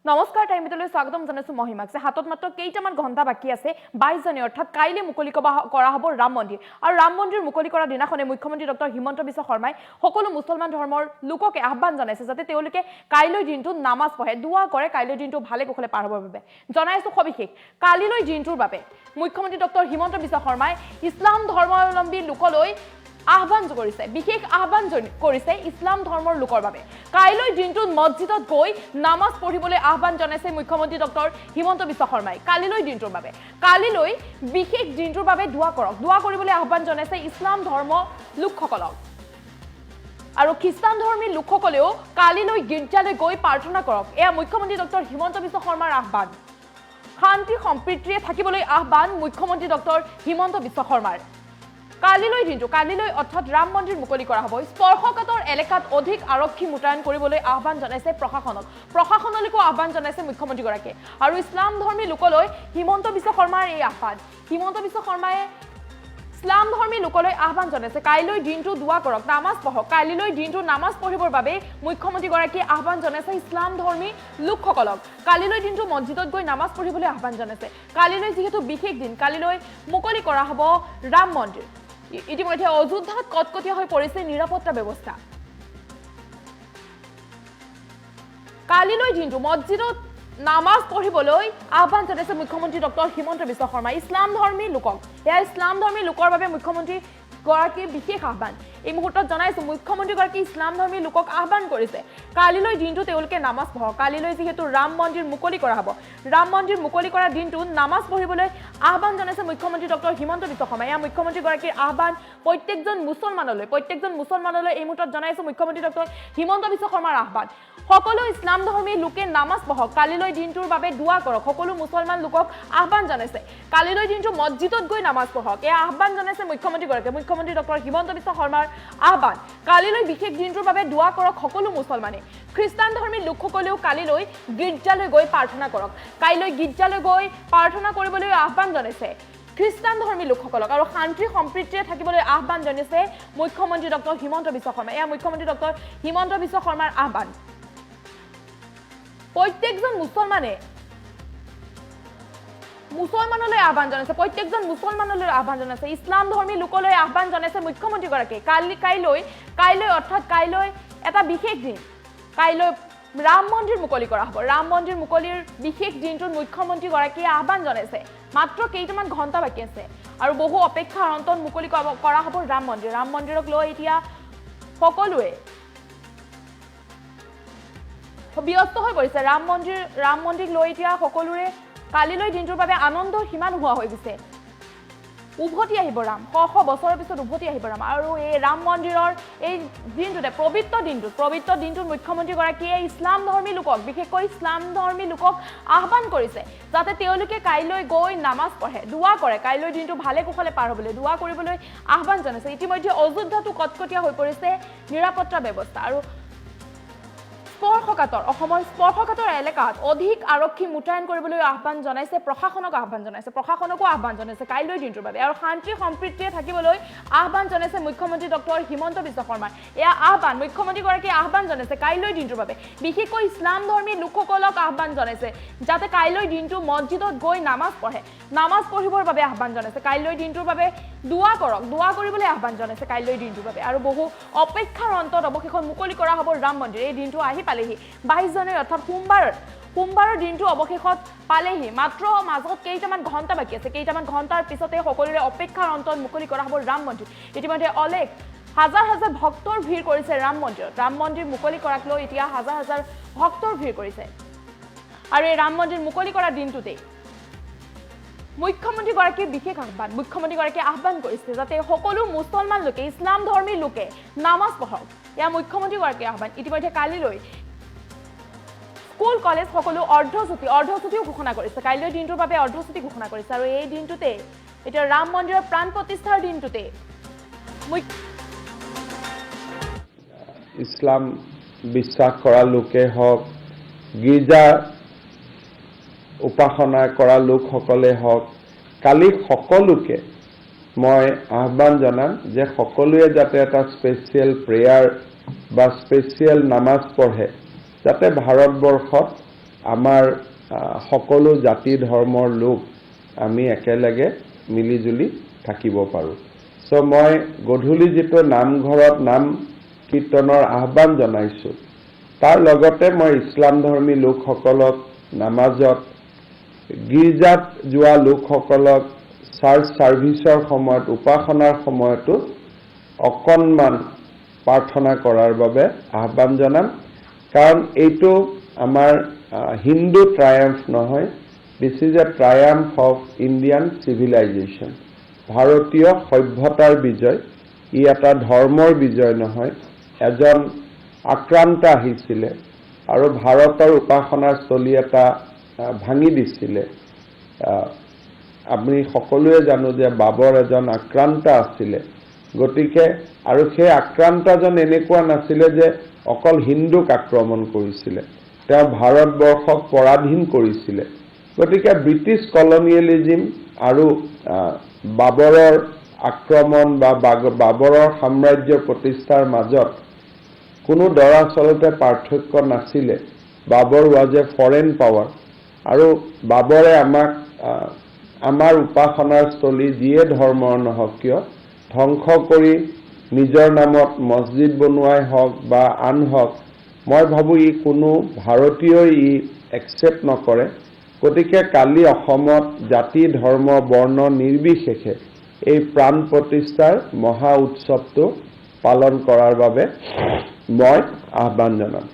নমস্কাৰ টাইমলৈ স্বাগতম জনাইছো মহিমাক যে হাতত মাত্ৰ কেইটামান ঘণ্টা বাকি আছে 22 জানুৱাৰী অৰ্থাৎ কাইলৈ মুকলি কৰা হ'ব ৰাম মন্দিৰ আৰু ৰাম মন্দিৰ মুকলি কৰা দিনাখনে মুখ্যমন্ত্ৰী ডক্টৰ হিমন্ত বিশ্ব শৰ্মাই সকলো মুছলমান ধৰ্মৰ লোককে আহ্বান জনাইছে যাতে তেওঁলোকে কাইলৈ দিনটো নামাজ পঢ়ে দুৱা কৰে কাইলৈ দিনটো ভালে কুশলে পাৰ হ'বৰ বাবে জনাইছো সবিশেষ কালিলৈ দিনটোৰ বাবে মুখ্যমন্ত্ৰী ডক্টৰ হিমন্ত বিশ্ব শৰ্মাই ইছলাম ধৰ্মাৱলম্বী লোকলৈ আহ্বান কৰিছে বিশেষ আহ্বান কৰিছে ইছলাম ধৰ্মৰ লোকৰ বাবে কাইলৈ দিনটোত মছজিদত গৈ নামাজ পঢ়িবলৈ আহ্বান জনাইছে মুখ্যমন্ত্ৰী ডক্টৰ হিমন্ত বিশ্ব শৰ্মাই কালিলৈ দিনটোৰ বাবে কালিলৈ বিশেষ দিনটোৰ বাবে দুৱা কৰক দুৱা কৰিবলৈ আহ্বান জনাইছে ইছলাম ধৰ্ম লোকসকলক আৰু খ্ৰীষ্টান ধৰ্মী লোকসকলেও কালিলৈ গীৰ্জালৈ গৈ প্ৰাৰ্থনা কৰক এয়া মুখ্যমন্ত্ৰী ডক্টৰ হিমন্ত বিশ্ব শৰ্মাৰ আহ্বান শান্তি সম্প্ৰীতিৰে থাকিবলৈ আহ্বান মুখ্যমন্ত্ৰী ডক্টৰ হিমন্ত বিশ্ব শৰ্মাৰ কালিলৈ দিনটো কালিলৈ অৰ্থাৎ ৰাম মন্দিৰ মুকলি কৰা হ'ব স্পৰ্শকাতৰ এলেকাত অধিক আৰক্ষী মুতায়ন কৰিবলৈ আহ্বান জনাইছে প্ৰশাসনলৈকো আহ্বান জনাইছে মুখ্যমন্ত্ৰীগৰাকীয়ে আৰু ইছলাম ধৰ্মী লোকলৈ হিমন্ত বিশ্ব শৰ্মাৰ এই আহ্বান হিমন্ত বিশ্ব শৰ্মাই ইছলাম ধৰ্মী লোকলৈ আহ্বান জনাইছে কাইলৈ দিনটো দুৱা কৰক নামাজ পঢ়ক কালিলৈ দিনটো নামাজ পঢ়িবৰ বাবে মুখ্যমন্ত্ৰীগৰাকীয়ে আহ্বান জনাইছে ইছলাম ধৰ্মী লোকসকলক কালিলৈ দিনটো মছজিদত গৈ নামাজ পঢ়িবলৈ আহ্বান জনাইছে কালিলৈ যিহেতু বিশেষ দিন কালিলৈ মুকলি কৰা হ'ব ৰাম মন্দিৰ ইতিমধ্যে অযোধ্যাত কটকটীয়া হৈ পৰিছে নিৰাপত্তা ব্যৱস্থা কালিলৈ দিনটো মছজিদত নামাজ পঢ়িবলৈ আহ্বান জনাইছে মুখ্যমন্ত্ৰী ডক্টৰ হিমন্ত বিশ্ব শৰ্মা ইছলাম ধৰ্মী লোকক এয়া ইছলাম ধৰ্মী লোকৰ বাবে মুখ্যমন্ত্ৰী গৰাকীৰ বিশেষ আহ্বান এই মুহূৰ্তত জনাইছো মুখ্যমন্ত্ৰীগৰাকী ইছলাম ধৰ্মী লোকক আহ্বান কৰিছে কালিলৈ দিনটো তেওঁলোকে নামাজ পঢ়ক কালিলৈ যিহেতু ৰাম মন্দিৰ মুকলি কৰা হ'ব ৰাম মন্দিৰ মুকলি কৰা দিনটো নামাজ পঢ়িবলৈ আহ্বান জনাইছে মুখ্যমন্ত্ৰী ডক্টৰ হিমন্ত বিশ্ব শৰ্মা এয়া মুখ্যমন্ত্ৰীগৰাকীৰ আহ্বান প্ৰত্যেকজন মুছলমানলৈ এই মুহূৰ্তত জনাইছো মুখ্যমন্ত্ৰী ডক্টৰ হিমন্ত বিশ্ব শৰ্মাৰ আহ্বান সকলো ইছলাম ধৰ্মী লোকে নামাজ পঢ়ক কালিলৈ দিনটোৰ বাবে দুৱা কৰক সকলো মুছলমান লোকক আহ্বান জনাইছে কালিলৈ দিনটো মছজিদত গৈ নামাজ পঢ়ক এয়া আহ্বান জনাইছে মুখ্যমন্ত্ৰী ডক্টৰ হিমন্ত বিশ্ব শৰ্মাৰ আহ্বান কালিলৈ বিশেষ দিনটোৰ বাবে দুৱা কৰক সকলো মুছলমানে খ্ৰীষ্টান ধৰ্মী লোকসকলেও কালিলৈ গীৰ্জালৈ গৈ প্ৰাৰ্থনা কৰক কাইলৈ গীৰ্জালৈ গৈ প্ৰাৰ্থনা কৰিবলৈ আহ্বান জনাইছে খ্ৰীষ্টান ধৰ্মী লোকসকলক আৰু শান্তি সম্প্ৰীতিৰে থাকিবলৈ আহ্বান জনাইছে মুখ্যমন্ত্ৰী ডক্টৰ হিমন্ত বিশ্ব শৰ্মা এয়া মুখ্যমন্ত্ৰী ডক্টৰ হিমন্ত বিশ্ব শৰ্মাৰ আহ্বান প্ৰত্যেকজন মুছলমানলৈ আহ্বান জনাইছে ইছলাম ধৰ্মী লোকলৈ আহ্বান জনাইছে মুখ্যমন্ত্ৰীগৰাকীয়ে কাইলৈ অৰ্থাৎ কাইলৈ এটা বিশেষ দিন কাইলৈ ৰাম মন্দিৰ মুকলি কৰা হ'ব ৰাম মন্দিৰ মুকলিৰ বিশেষ দিনটোত মুখ্যমন্ত্ৰীগৰাকীয়ে আহ্বান জনাইছে মাত্ৰ কেইটামান ঘণ্টা বাকী আছে আৰু বহু অপেক্ষাৰ অন্তত মুকলি কৰা হ'ব ৰাম মন্দিৰক লৈ এতিয়া সকলোৱে ব্যস্ত হৈ পৰিছে ৰাম মন্দিৰ লৈ এতিয়া সকলোৰে কালিলৈ দিনটোৰ বাবে আনন্দৰ সীমা নোহোৱা হৈ গৈছে উভতি আহিব ৰাম শ বছৰৰ পিছত উভতি আহিব ৰাম আৰু এই ৰাম মন্দিৰৰ এই দিনটোতে পবিত্ৰ দিনটোত মুখ্যমন্ত্ৰীগৰাকীয়ে ইছলাম ধৰ্মী লোকক বিশেষকৈ ইছলাম ধৰ্মী লোকক আহ্বান কৰিছে যাতে তেওঁলোকে কাইলৈ গৈ নামাজ পঢ়ে দুৱা কৰে কাইলৈ দিনটো ভালে কুশলে পাৰ হ'বলৈ দুৱা কৰিবলৈ আহ্বান জনাইছে ইতিমধ্যে অযোধ্যাটো কটকটীয়া হৈ পৰিছে নিৰাপত্তা ব্যৱস্থা আৰু অসমৰ স্পৰ্শকাতৰ এলেকাত অধিক আৰক্ষী মুতায়ন কৰিবলৈ আহ্বান জনাইছে প্ৰশাসনকো আহ্বান জনাইছে কাইলৈ দিনটোৰ বাবে আৰু শান্তি সম্প্ৰীতিৰে থাকিবলৈ আহ্বান জনাইছে মুখ্যমন্ত্ৰী ডক্টৰ হিমন্ত বিশ্ব শৰ্মাই এয়া আহ্বান মুখ্যমন্ত্ৰীগৰাকীয়ে আহ্বান জনাইছে কাইলৈ দিনটোৰ বাবে বিশেষকৈ ইছলাম ধৰ্মী লোকসকলক আহ্বান জনাইছে যাতে কাইলৈ দিনটো মছজিদত গৈ নামাজ পঢ়িবৰ বাবে আহ্বান জনাইছে কাইলৈ দিনটোৰ বাবে দুৱা কৰিবলৈ আহ্বান জনাইছে কাইলৈ দিনটোৰ বাবে আৰু বহু অপেক্ষাৰ অন্তত অৱশেষত মুকলি কৰা হ'ব ৰাম মন্দিৰ এই দিনটো আহি পালেহি 22 জানুৱাৰী অৰ্থাৎ সোমবাৰৰ দিনটো অৱশেষত পালেহি মাত্ৰ মাজত কেইটামান ঘণ্টা বাকী আছে কেইটামান ঘণ্টাৰ পিছতে সকলোৰে অপেক্ষাৰ অন্তত মুকলি কৰা হ'ব ৰাম মন্দিৰ ইতিমধ্যে হাজাৰ ভক্তৰ ভিৰ কৰিছে ৰাম মন্দিৰ মুকলি কৰাক লৈ এতিয়া হাজাৰ ভক্তৰ ভিৰ কৰিছে আৰু এই ৰাম মন্দিৰ মুকলি কৰা দিনটোতে মুখ্যমন্ত্ৰীগৰাকীৰ বিশেষ মুখ্যমন্ত্ৰীগৰাকীয়ে আহ্বান কৰিছে যাতে সকলো মুছলমান লোকে ইছলাম ধৰ্মী লোকে নামাজ পঢ়ক এয়া মুখ্যমন্ত্ৰীগৰাকীৰ আহ্বান ইতিমধ্যে কালিলৈ স্কুল কলেজ সকলো অৰ্ধছুটিও ঘোষণা কৰিছে কাইলৈ দিনটোৰ বাবে অৰ্ধছুটি ঘোষণা কৰিছে আৰু এই দিনটোতে এতিয়া ৰাম মন্দিৰৰ প্ৰাণ প্ৰতিষ্ঠাৰ দিনটোতে ইছলাম বিশ্বাস কৰা লোকে হওক গীৰ্জা উপাসনা কৰা লোকসকলে হওক কালি সকলোকে মই আহ্বান জনাম যে সকলোৱে যাতে এটা স্পেচিয়েল প্ৰেয়াৰ বা স্পেচিয়েল নামাজ পঢ়ে যাতে ভাৰতবৰ্ষত আমাৰ সকলো জাতি ধৰ্মৰ লোক আমি একেলগে মিলিজুলি থাকিব পাৰোঁ। চ' মই গধূলি যিটো নামঘৰত নাম কীৰ্তনৰ আহ্বান জনাইছোঁ, তাৰ লগতে মই ইছলাম ধৰ্মী লোকসকলক নামাজত, গীৰ্জাত যোৱা লোকসকলক চাৰ্চ ছাৰ্ভিচৰ সময়ত, উপাসনাৰ সময়তো অকণমান প্ৰাৰ্থনা কৰাৰ বাবে আহ্বান জনাম। কাৰণ এইটো আমাৰ হিন্দু ট্ৰায়াম্ফ নহয়, this is a triumph of Indian civilisation. ভাৰতীয় সভ্যতাৰ বিজয়, ই এটা ধৰ্মৰ বিজয় নহয়। এজন আক্ৰান্ত আহিছিলে আৰু ভাৰতৰ উপাসনাৰ স্থলী এটা ভাঙি দিছিলে। আমি সকলোৱে জানো যে বাবৰ এজন আক্ৰান্ত আছিলে। গতিকে আৰু সেই আক্ৰান্তজন এনেকুৱা নাছিলে যে অকল হিন্দুক আক্ৰমণ কৰিছিলে, তেওঁ ভাৰতবৰ্ষক পৰাধীন কৰিছিলে। গতিকে ব্ৰিটিছ কলনিয়েলিজিম আৰু বাবৰৰ আক্ৰমণ বা বাবৰৰ সাম্ৰাজ্য প্ৰতিষ্ঠাৰ মাজত কোনো দৰাচলতে পাৰ্থক্য নাছিলে। বাবৰ ৱাজ এ ফৰেন পাৱাৰ আৰু বাবৰে আমাক আমাৰ উপাসনাৰ স্থলী যিয়ে ধৰ্মৰ নহওক কিয় ধ্বংস কৰি নিজৰ নামত মছজিদ বনোৱাই হওক বা আন হওক, মই ভাবোঁ ই কোনো ভাৰতীয়ই একচেপ্ট নকৰে। গতিকে কালি অসমত জাতি ধৰ্ম বৰ্ণ নিৰ্বিশেষে এই প্ৰাণ প্ৰতিষ্ঠাৰ মহা উৎসৱটো পালন কৰাৰ বাবে মই আহ্বান জনাম।